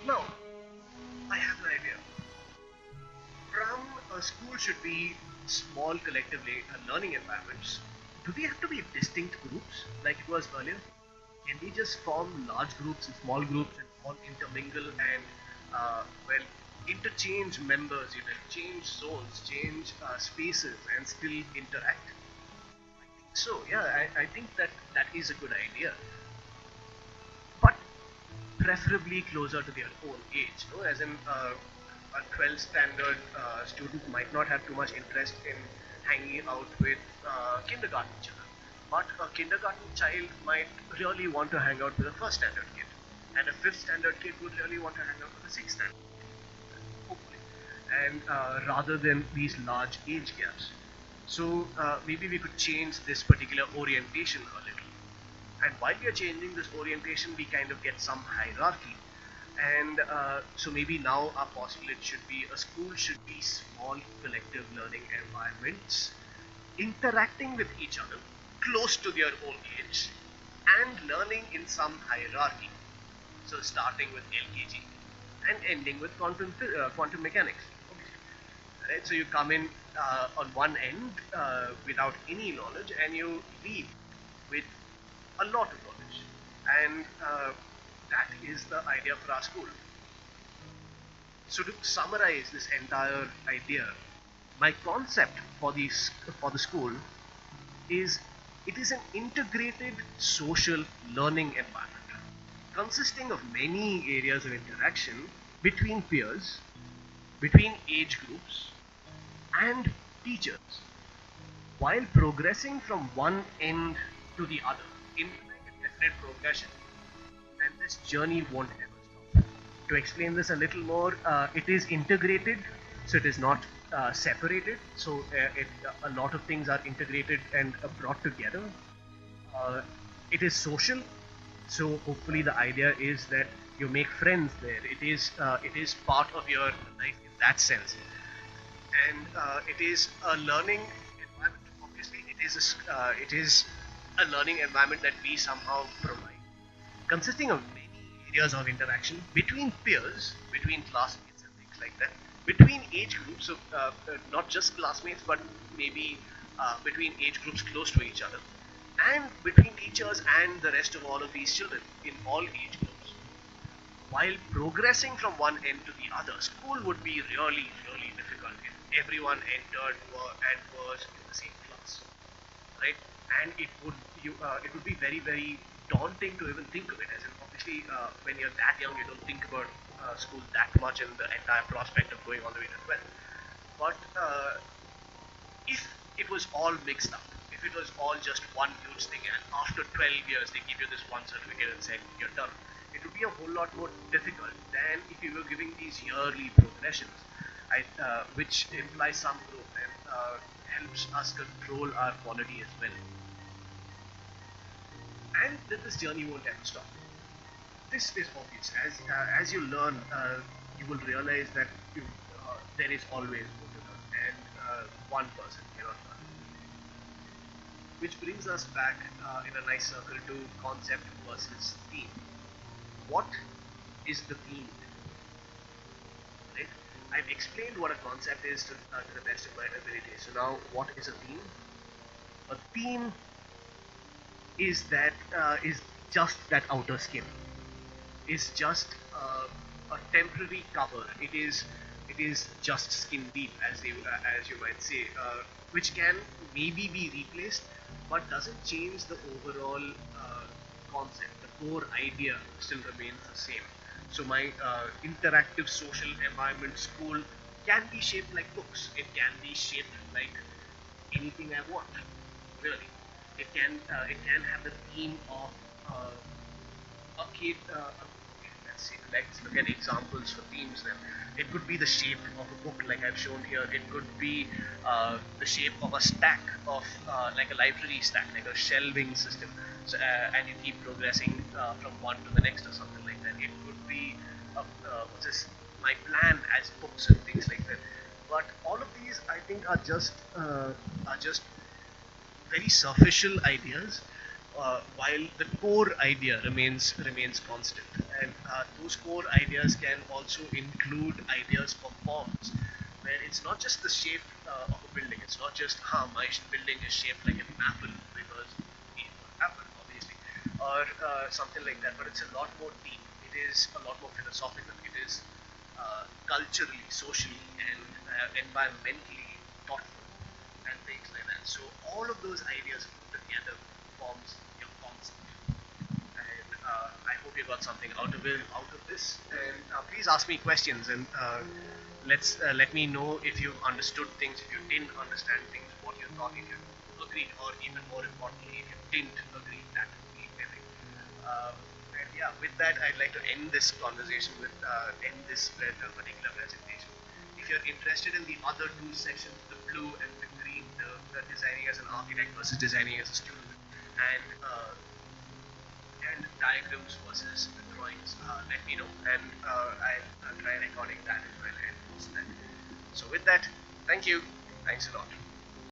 Now, I have an idea. From a school should be small collectively learning environments. Do they have to be distinct groups like it was earlier? Can we just form large groups and small groups and all intermingle and well interchange members, change zones, change spaces, and still interact? I think so. Yeah, I think that is a good idea, but preferably closer to their own age. No, as in a 12th standard student might not have too much interest in hanging out with kindergarten children, but a kindergarten child might really want to hang out with a first standard kid, and a fifth standard kid would really want to hang out with a sixth standard, hopefully, and rather than these large age gaps. So maybe we could change this particular orientation a little. And while we are changing this orientation, we kind of get some hierarchy. And so maybe now our postulate should be a school should be small collective learning environments interacting with each other close to their own age and learning in some hierarchy. So starting with LKG and ending with quantum mechanics, obviously. Right? So you come in on one end without any knowledge, and you leave with a lot of knowledge, and that is the idea for our school. So to summarize this entire idea, my concept for the school is it is an integrated social learning environment consisting of many areas of interaction between peers, between age groups, and teachers, while progressing from one end to the other, implying a definite progression, and this journey won't ever stop. To explain this a little more, it is integrated, so it is not separated. So a lot of things are integrated and brought together. Uh, it is social, so hopefully the idea is that you make friends there. It is part of your life in that sense, and it is a learning environment. Obviously, it is a learning environment that we somehow provide, consisting of many areas of interaction between peers, between classmates, and things like that, between age groups, of not just classmates, but maybe between age groups close to each other, and between teachers and the rest of all of these children in all age groups. While progressing from one end to the other, school would be really, really difficult if everyone entered and was in the same class, right? And it would be very, very daunting to even think of it. As in, obviously, when you're that young, you don't think about school that much and the entire prospect of going all the way to 12. But if it was all mixed up, if it was all just one huge thing, and after 12 years they give you this one certificate and say you're done, it would be a whole lot more difficult than if you were giving these yearly progressions, which imply some growth and helps us control our quality as well. And that this journey won't ever stop. This is obvious. As you learn, you will realize that there is always more to learn, and one person cannot learn. Which brings us back in a nice circle to concept versus theme. What is the theme? Right? I've explained what a concept is to the best of my ability. So now, what is a theme? A theme is just that outer skin. Is just a temporary cover. It is just skin deep, as you might say, which can maybe be replaced, but doesn't change the overall concept. The core idea still remains the same. So my interactive social environment school can be shaped like books. It can be shaped like anything I want. Really, it can have the theme of okay, okay, let's look at examples for themes then. It could be the shape of a book, like I've shown here. It could be the shape of a stack of like a library stack, like a shelving system. So, and you keep progressing from one to the next or something like that. It could be what's this? My plan as books and things like that. But all of these, I think, are just very superficial ideas, while the core idea remains constant. And those core ideas can also include ideas for forms, where it's not just the shape of a building. It's not just, my building is shaped like an apple because we eat an apple, obviously, or something like that. But it's a lot more deep. It is a lot more philosophical. It is culturally, socially, and environmentally thoughtful, and things like that. So all of those ideas put together forms your concept. And I hope you got something out of this. And please ask me questions, and let me know if you understood things, if you didn't understand things, what you thought, if you agreed, or even more importantly, if you didn't agree. That would be epic. Um, and yeah, with that, I'd like to end this conversation with end this particular presentation. If you're interested in the other two sections, the blue and the green, the designing as an architect versus designing as a student, and diagrams versus the drawings, let me know, and I'll try recording that as well and post that. So with that, thank you. Thanks a lot.